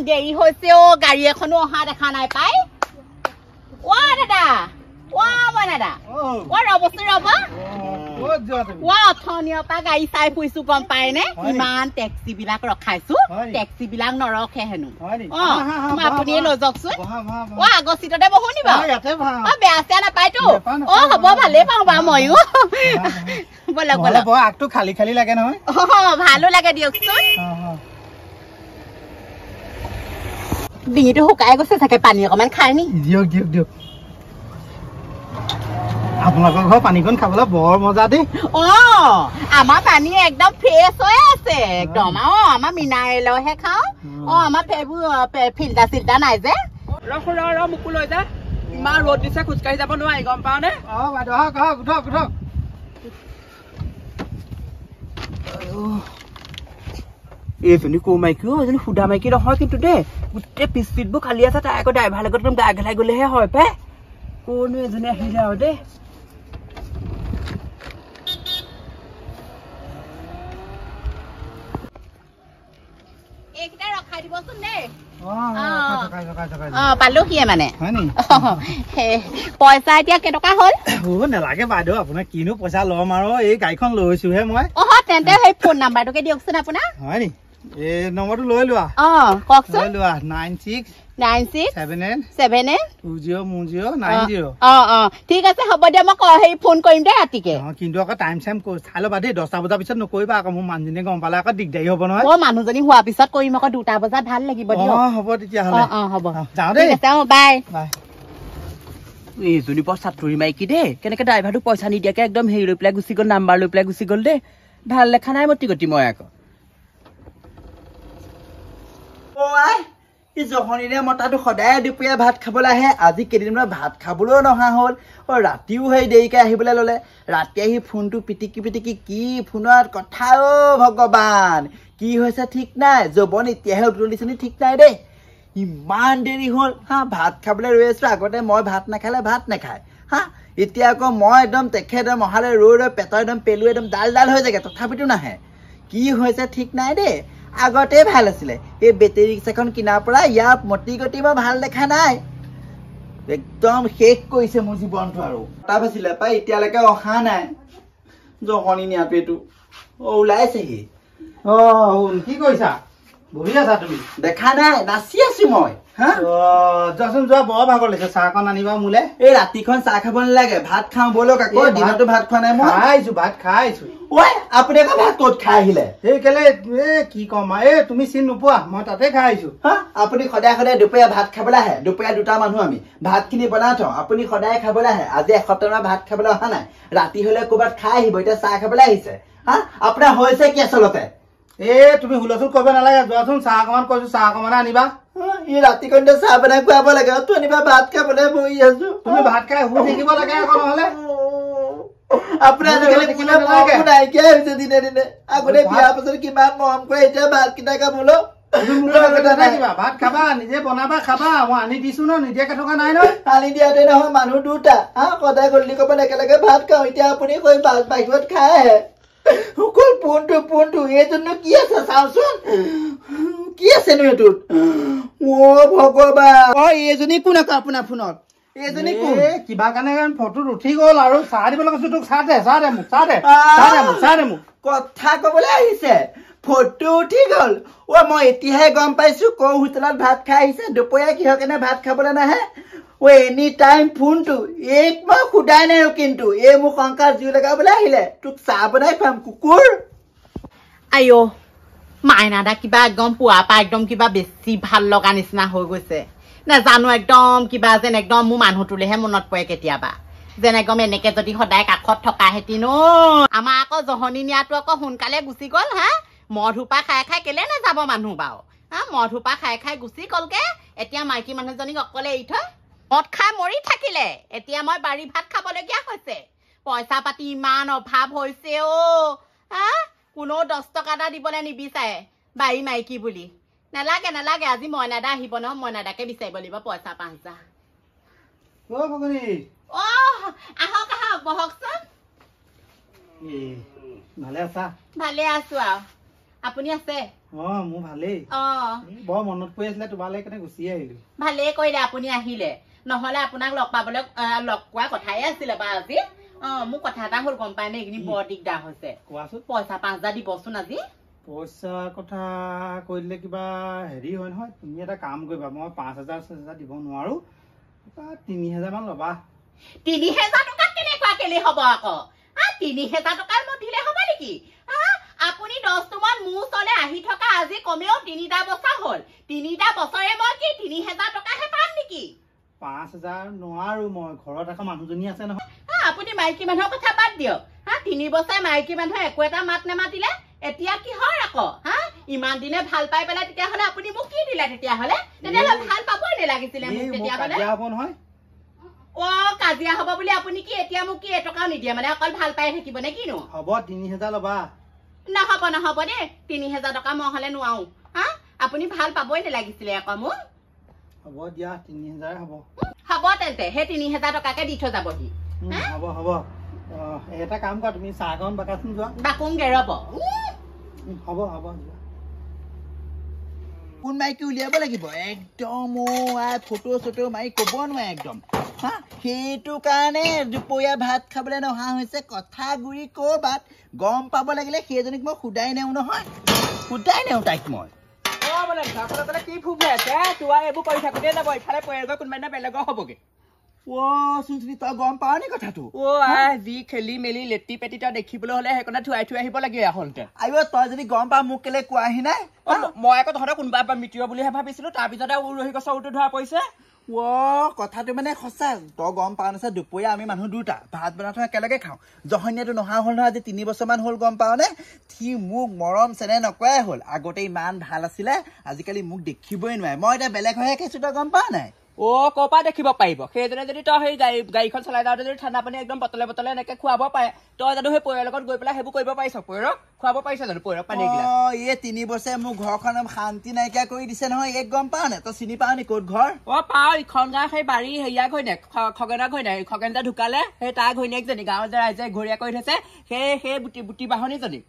দেৰি হৈছে অ গাড়ী এখনো অহা দেখা নাই পাই ওয়া দাদা ওয়া দাদা ওয়া ৰবচোন ৰব ওয়া অথনিৰ পৰা গাড়ী চাই ফুৰিছো গম পাই নে ইমান টেক্সি বিলাক ৰখাইছো টেক্সি বিলাক নৰখে হেনো অ মই আপুনি লৈ যাওকচোন ওয়া আগৰ চিটতে বহো নি বাৰু অ বেয়া চেয়া নাপায়তো অ হ'ব ভালেই পাওঁ বাৰু ময়ো বলক বলক আগটো খালি খালি লাগে নহয় অ ভালো লাগে দিয়কচোন ডিঙিটো শুকাই গৈছে চাগে পানী অকমান খাই নি দিয়ক দিয়ক দিয়ক আপোনালোকৰ ঘৰ পানীকণ খাবলৈ বৰ মজা দেই অ আমাৰ পানী একদম ফ্ৰেছ হৈ আছে একদম অ আমাৰ মিনাৰেলৰহে খাওঁ অ আমাৰ ফিল্টাৰ চিল্টাৰ নাই যে ৰ মোকো লৈ যা ইমান ৰ'দ দিছে খোজকাঢ়ি যাব নোৱাৰি গম পাও নে অ বাইদেউ হওক উঠক উঠক এইজনী কৌ মাইকী এজনী সুধা মাইকী নহয় কিন্তু দেই গোটেই পিছ চিটবোৰ খালী আছে তাই আকৌ ড্ৰাইভাৰ লগত একদম গা ঘেলাই গলেহে হয় পাই কোনো এজনী আহিলে আৰু দেই এইকেইটা ৰখাই দিবচোন দেই পালোহিয়ে মানে পইচা এতিয়া কেইটকা হ'ল নালাগে বাইদেউ আপোনাক কিনো পইচা ল'ম আৰু এই গাড়ীখন লৈছোহে মই তেন্তে সেই ফোন নাম্বাৰটোকে দিয়কচোন আপোনাৰ হয় নি এই নম্বৰটো লৈ লোৱা কওকচোন লৈ লোৱা 96782090 ঠিক আছে হ'ব দিয়া মই সেই ফোন কৰিম দেই ৰাতিকে কিন্তু আকৌ টাইম চাইম চাই ল'বা দেই 10টা বজাৰ পিছত নকৰিবা আকৌ মোৰ মানুহজনীয়ে গম পালে আকৌ দিগদাৰী হ'ব নহয় মানুহজনী হোৱাৰ পিছত কৰিম আকৌ 2টা বজাত ভাল লাগিব দিয়ক হ'ব তেতিয়াহ'লে হ'ব যাওঁ দেই বাই বাই এইজনী বৰ চাতুৰি মাইকী দেই কেনেকে ড্ৰাইভাৰটো পইচা নিদিয়াকে একদম হেৰি লৈ পেলাই গুচি গ'ল নাম্বাৰ লৈ পেলাই গুচি গ'ল দেই ভাল লেখা নাই মতি গতি মই আকৌ জহনীৰে মতাটো সদায় দুপৰীয়া ভাত খাবলৈ আহে আজি কেইদিনমান ভাত খাবলৈও নহা হ'ল ৰাতিও সেই দেৰিকে আহিবলৈ ল'লে ৰাতি আহি ফোনটো পিটিকি কি ফোনত কথা ভগৱান কি হৈছে ঠিক নাই যৌৱন এতিয়াহে উতলিছে নি ঠিক নাই দেই ইমান দেৰি হ'ল ভাত খাবলৈ ৰৈ আছো আগতে মই ভাত নাখালে ভাত নাখায় এতিয়া আকৌ মই একদম তেখেত মহালে ৰৈ পেটৰ একদম পেলু একদম ডাল হৈ যায়গে তথাপিতো নাহে কি হৈছে ঠিক নাই দেই আগতে ভাল আছিলে এই বেটেৰী ৰিক্সাখন কিনাৰ পৰা ইয়াৰ মতি গতি মই ভাল দেখা নাই একদম শেষ কৰিছে মোৰ জীৱনটো আৰু তাপ আছিলে পাই এতিয়ালৈকে অহা নাই জহনী নিয়াটো এইটো ওলাইছেহি কি কৰিছা বহি আছা তুমি দেখা নাই নাচি আছো মই যোৱাচোন যোৱা বৰ ভাগৰ লাগিছে চাহকণ আনিবা মোলে এই ৰাতিখন চাহ খাব নালাগে ভাত খাওঁ বলক আকৌ দিনতো ভাত খোৱা নাই মই ভাত খাইছো আপুনি আকৌ ভাত ক'ত খাই আহিলে এই কেলে কি কম তুমি চিন নোপোৱা মই তাতে খাই আহিছো আপুনি সদায় দুপৰীয়া ভাত খাবলৈ আহে দুপৰীয়া 2টা মানুহ আমি ভাত খিনি বনাই থওঁ আপুনি সদায় খাবলৈ আহে আজি এসপ্তাহমান ভাত খাবলৈ অহা নাই ৰাতি হলে ক'ৰবাত খাই আহিব এতিয়া চাহ খাবলৈ আহিছে আপোনাৰ হৈছে কি আচলতে তুমি হুলস্থুল কৰিব নালাগে যোৱাচোন চাহ অকমান কৈছো চাহ অকমান আনিবা ৰাতিখন চাহ বনাই খুৱাব লাগে তো আনিবা ভাত খাবলৈ বহি আছো তুমি ভাত খাই শুই থাকিব লাগে আকৌ নহলে আপোনাৰ নাইকিয়া হৈছে দিনে দিনে আগতে বিয়াৰ পাছত কিমান মৰম কৰে এতিয়া ভাত কেইটা খাবলৈ ভাত খাবা নিজে বনাবা খাবা মই আনি দিছো ন নিদিয়াকে থকা নাই নহয় আনি দিয়াতে নহয় মানুহ 2টা সদায় গধূলি ক'ৰবাত একেলগে ভাত খাওঁ এতিয়া আপুনি বাহিৰত খাই আহে অকল পোনটো এইজনো কি আছে চাওচোন কি আছেনো এইটোত ভগৱান এইজনী কোন আকৌ আপোনাৰ ফোনত এইজনী কোন কিবা কাৰণে ফটোত উঠি গ'ল আৰু চাহ দিবলৈ কৈছো তোক চাহ দে মোক কথা কবলৈ আহিছে ফটো উঠি গ'ল মই এতিয়াহে গম পাইছো কৰ হোটেলত ভাত খাই আহিছে দুপৰীয়া কিহৰ কাৰণে ভাত খাবলৈ নাহে এনি টাইম ফোনটো এক মই সোধাই নাই কিন্তু এই মোক শংকাৰ জুই লগাবলৈ আহিলে তোক চাহ বনাই খুৱাম কুকুৰ আইঅ মাইনাদা কিবা একদম পুৱা পা একদম কিবা বেছি ভাল লগা নিচিনা হৈ গৈছে নাজানো একদম কিবা যেন একদম মোৰ মানুহটোলেহে মনত পৰে কেতিয়াবা যেন একদম এনেকে যদি সদায় কাষত থকা হেতি ন আমাৰ আকৌ জহনী নিয়াটো আকৌ সোনকালে গুচি গ'ল মধুপা খাই কেলে নাযাব মানুহ বাৰু মধুপা খাই গুচি গ'লগে এতিয়া মাইকী মানুহজনীক অকলে এৰি থৈ মদ খাই মৰি থাকিলে এতিয়া মই বাৰী ভাত খাবলগীয়া হৈছে পইচা পাতি ইমান অভাৱ হৈছে কোনো 10 টকা এটা দিবলৈ নিবিচাৰে বাৰী মাইকী বুলি নালাগে আজি মইনাদা আহিব নহয় মইনাদাকে বিচাৰিব লাগিব পইচা 5000 আহক বহকচোন ভালে আছা ভালে আছো আৰু আপুনি আছে মোৰ ভালেই বৰ মনত পৰি আছিলে তোমালৈ কেনে গুচি আহিলো ভালেই কৰিলে আপুনি আহিলে নহলে আপোনাক লগ পাবলৈ লগ পোৱা কথাই আছিলে বা আজি মোক কথা এটা হ'ল গম পাই নে এইখিনি বৰ দিগদাৰ হৈছে কোৱাচোন পইচা 5,000 দিবচোন আজি পইচা কথা কৈ দিলে কিবা হেৰি হয় নহয় তুমি এটা কাম কৰিবা মই 5,000 দিব নোৱাৰো 3,000 মান ল'বা 3,000 টকা কেনেকুৱা কেলে হ'ব আকৌ 3,000 টকা মই দিলে হ'ব নেকি আপুনি 10 মান মোৰ ওচৰলৈ আহি থকা আজি কমেও 3টা বছৰ হ'ল 3টা বছৰে মই কি 3,000 টকাহে পাম নেকি 5,000 নোৱাৰো মই ঘৰত এখন মানুহজনী আছে নহয় আপুনি মাইকী মানুহৰ কথা বাদ দিয়ক 3 বছৰ মাইকী মানুহে একো এটা মাত নেমাতিলে এতিয়া কি হয় আকৌ ইমান দিনে ভাল পাই পেলাই তেতিয়াহ'লে আপুনি মোক কি দিলে তেতিয়াহ'লে ভাল পাবই নালাগিছিলে মোক তেতিয়াহ'লে কাজিয়া হ'ব নহয় কাজিয়া হ'ব বুলি আপুনি কি এতিয়া মোক কি এটকাও নিদিয়ে মানে অকল ভাল পাই থাকিব নে কিনো হ'ব 3,000 ল'বা নহ'ব দেই 3,000 টকা মই হ'লে নোৱাৰো আপুনি ভাল পাবই নালাগিছিলে আকৌ মোক হ'ব দিয়া 3,000 হ'ব তেন্তে সেই 3,000 টকাকে দি থৈ যাবহি হ'ব এটা কাম কৰা তুমি চাহকণ বাকাচোন যোৱা বাকোংগে ৰ'ব হ'ব কোন মাইকী উলিয়াব লাগিব একদম ফটো চটো মাৰি ক'ব নোৱাৰে একদম সেইটো কাৰণে দুপৰীয়া ভাত খাবলৈ নহা হৈছে কথা গুৰি ক'ৰবাত গম পাব লাগিলে সেইজনীক মই সোধাই নেওঁ নহয় তাইক মই কি ফুব হৈ আছে তোৰ এইবোৰ কৰি থাকোঁতে যাব ইফালে পৰিয়ালগৈ কোনোবা দিনা বেলেগৰ হ'বগে চুনচুনি তই গম পাৱ নি কথাটো যি খেলি মেলি লেটি পেটি তই দেখিবলৈ হ'লে সেইকণে থৈ আহিব লাগে আচলতে তই যদি গম পাৱ মোক কেলে কোৱাহি নাই মই আকৌ তহঁতৰ কোনোবা এবাৰ মিতিৰ বুলিহে ভাবিছিলো তাৰপিছতে ৰহি গছৰ উৰটো ধৰা পৰিছে কথাটো মানে সঁচা তই গম পাৱ নাছা দুপৰীয়া আমি মানুহ দুটা ভাত বনাই থৈ একেলগে খাওঁ জহনীয়াটো নহা হ'ল নহয় আজি 3 বছৰমান হ'ল গম পাৱ নে সি মোক মৰম চেনেহ নকৰাই হ'ল আগতে ইমান ভাল আছিলে আজিকালি মোক দেখিবই নোৱাৰে মই এতিয়া বেলেগ হৈহে খাইছো তই গম পাৱ নাই ক'ৰ পৰা দেখিব পাৰিব সেইজনে যদি তই সেই গাড়ীখন চলাই যাওঁতে যদি ঠাণ্ডা পানী একদম বটলে এনেকে খুৱাব পাৰে তই জানো সেই পৰিয়ালৰ লগত গৈ পেলাই সেইবোৰ কৰিব পাৰিছ পৰিয়ালক খুৱাব পাৰিছ জানো পৰিয়ালক পানী এই 3 বছৰে মোৰ ঘৰখন শান্তি নাইকিয়া কৰি দিছে নহয় এক গম পাৱ নে তই চিনি পাৱ নি ক'ত ঘৰ পাওঁ ইখন গাঁও সেই বাৰী হেৰিয়া ঘৈণীয়েক খগেনৰ ঘৈণীয়েক খগেন যে ঢুকালে সেই তাৰ ঘৈণীয়েকজনী গাঁৱৰ যে ৰাইজে ঘৰীয়া কৰি থৈছে সেই বুটি বাহনীজনী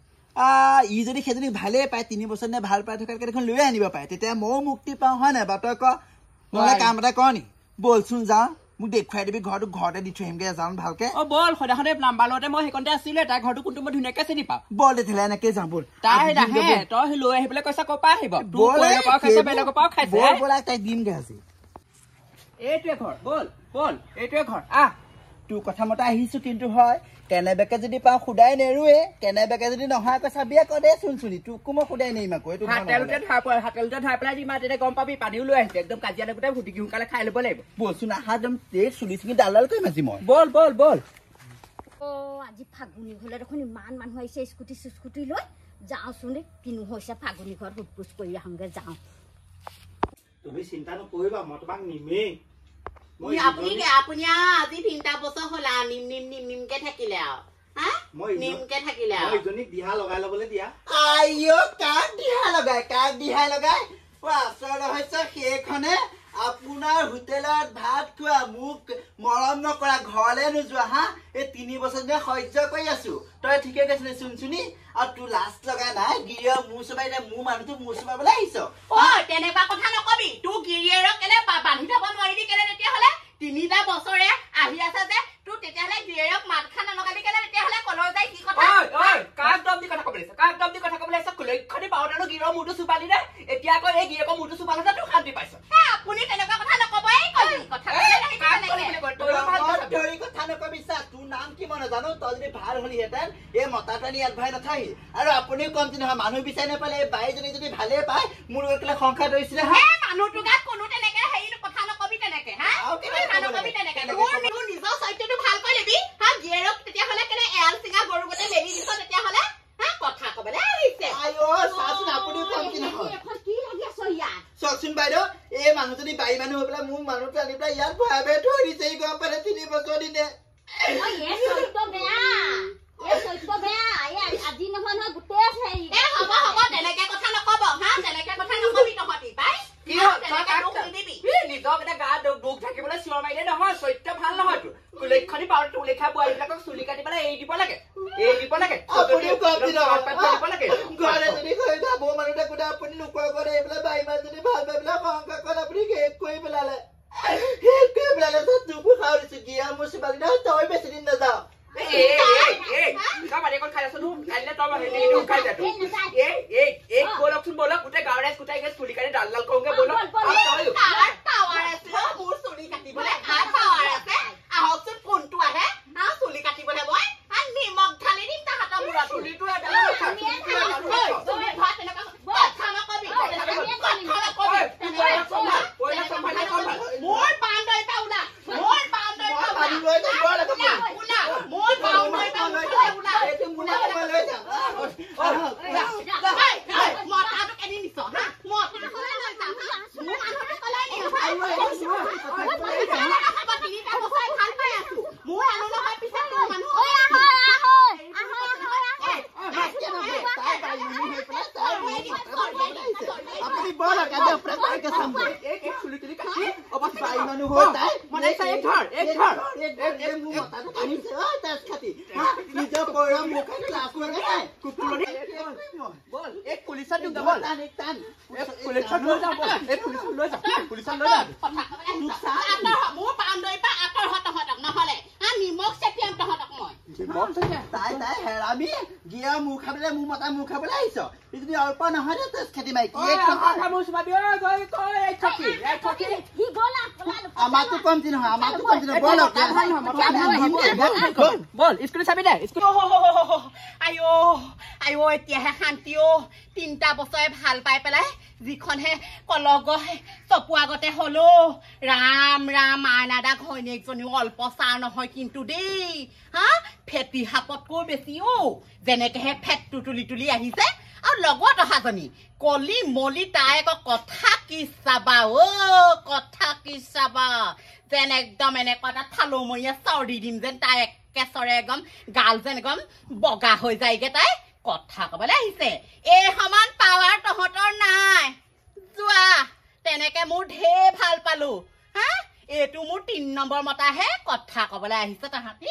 ই যদি সেইজনী ভালেই পায় 3 বছৰ নে ভাল পাই থকাতকে দেখোন লৈ আনিব পাৰে তেতিয়া ময়ো মুক্তি পাওঁ হয় নাই বা তই ক নহলে কাম এটা কৰ নি বলচোন যাওঁ মোক দেখুৱাই দিবি ঘৰতে দি থৈ আহিমগে যাওঁ ভালকে বল সদায় নাম্বাৰ লওঁতে মই সেইকণতে আছিলে তাই ঘৰটো কোনটো মই ধুনীয়াকে চিনি পাওঁ বল তেতিয়াহ'লে এনেকে যাওঁ বল তাই নাহে তই লৈ আহিবলৈ কৈছা ক'ৰ পৰা আহিব বেলেগৰ পৰাও খাইছে তাই দিমগে আজি এইটোৱে ঘৰ বল এইটোৱে ঘৰ তোৰ কথা মতে আহিছো কিন্তু হয় কেনেবাকে যদি পাওঁ সুদাই নেৰুৱে কেনেবাকে যদি নহয় আকৌ চাবি আকৌ দে চুনচুনি তোকো মই সুদাই নেৰিম আকৌ হাতেলতে ধাৰ পেলাই দিমা তেতিয়া গম পাবি পানীও লৈ আহিছে একদম কাজিয়া লাগোতে ভুটিকি সোনকালে খাই ল'ব লাগিব বলচোন আহা একদম চুলি চিঙি ডালাল কৰিম আজি মই বল আজি ফাগুনি হ'লে দেখোন ইমান মানুহ আহিছে স্কুটি লৈ যাওঁচোন কিনো হৈছে ফাগুনি ঘৰত সোধ কৰি আহোঁগে যাওঁ তুমি চিন্তা নকৰিবা মই তোমাক নিমেই আপুনি আজি 3টা বছৰ হ'ল নিমকে থাকিলে দিহা লগাই ল'বলৈ দিয়া কাক দিহা লগাই আচল হৈছে সেইখনে আপোনাৰ হোটেলত ভাত খোৱা মোক মৰম নকৰা ঘৰলৈ নোযোৱা এই 3 বছৰ ধৰি সহ্য কৰি আছো তই ঠিকে কৈছিলি চুনচুনি আৰু তোৰ লাজ লগা নাই গিৰিয়ে মোৰ চবাই মোৰ মানুহটো মোৰ চবাবলৈ আহিছ তেনেকুৱা কথা নকবি তোৰ গিৰিয়েৰক কেলে বান্ধি থব নোৱাৰিবি কেলে তেতিয়াহ'লে 3টা বছৰে আহি আছে যে তোৰ তেতিয়াহ'লে গিৰিয়েৰক মাত খান নলগাবি কেলে তেতিয়াহ'লে কলৰ যায় কি কথা কাক দম দি কথা ক'বলৈ আছে লক্ষ্যণি পাওঁতেনো গিৰিয়েৰৰ মূৰটো চুপালি নে এতিয়া আকৌ এই গিৰিয়েকৰ মূৰটো চুপালে তোৰ শান্তি পাইছ আপুনি তেনেকুৱা কথা নকবই কথা নকবি চা তোৰ নাম কি মই নাজানো তই যদি ভাল হলিহেঁতেন এই মতাটানি ইয়াত ভাই নাথাকি আৰু আপুনিও কমতি নহয় মানুহ বিচাৰি নাপালে এই বাইজনী যদি ভালে পায় মোৰ লগত কেলে সংসাৰ ধৰিছিলে মানুহটোৰ গাত কোনো তেনেকে হেৰি কথা নকবি তেনেকে নিজৰ চৰিত্ৰটো ভাল কৰি ল'বি গিৰিয়েৰক তেতিয়াহ'লে কেলে এৰাল চিঙা গৰু গোটেই মেলি দিছ তেতিয়াহ'লে কথা ক'বলৈ আহিছে আপুনিও কমতি নহয় কি লাগি আছ ইয়াত চকচোন বাইদেউ এই মানুহজনী বাৰী মানুহ হৈ পেলাই মোৰ মানুহটো আনি পেলাই ইয়াত ভয়াবে থৈ দিছে গম পালে 3 বছৰ দিনে আজি নহয় গোটেই হ'ব তেনেকে কথা নকব তেনেকে কথা নকবি তহঁতি পাই নিজক এটা গা দুখ থাকিবলৈ চিঞৰ মাৰিলে নহয় চৰিত্ৰ ভাল নহয় তোৰ লক্ষ্যণি পাওঁ তোৰ লেখা বোৱাৰীবিলাকক চুলি কাটি পেলাই এৰি দিব লাগে আপুনিও কমতি নহয় ঘৰতে যদি নোকোৱা কৰে এইবিলাক বাই মাজনী ভাল পাই পেলাই সংসাৰ কৰা আপুনি শেষ কৰি পেলালে শেষ কৰি পেলালে তোকো খাওঁ দিছো গিয়া মোৰ চিবালিনা তই বেছি দিন নাযাওঁ আমাকো কমতি নহয় বল স্কুল চাবি দে আইও আইও এতিয়াহে শান্তি অ 3টা বছৰে ভাল পাই পেলাই যিখনহে কলগ চপু আগতে হলো ৰাম ৰাম মাইনাদা ঘৈণীয়েকজনীও অল্প চাৰ নহয় কিন্তু দেই হা ফেটি হাপতকো বেছি অ যেনেকেহে ফেটটো তুলি তুলি আহিছে আৰু লগত অহাজনী কলি মলি তাই আকৌ কথা কি চাবা অ কথা কি চাবা যেন একদম এনেকুৱা এটা থালমৰীয়া চাউৰি দিম যেন তাই একেচৰে একদম গাল যেন একদম বগা হৈ যায়গে তাই কথা কবলৈ আহিছে এই সমান পাৱাৰ তহঁতৰ নাই যোৱা তেনেকে মোৰ ঢেৰ ভাল পালো হা এইটো মোৰ 3 নম্বৰ মতাহে কথা কবলৈ আহিছে তাহাঁতি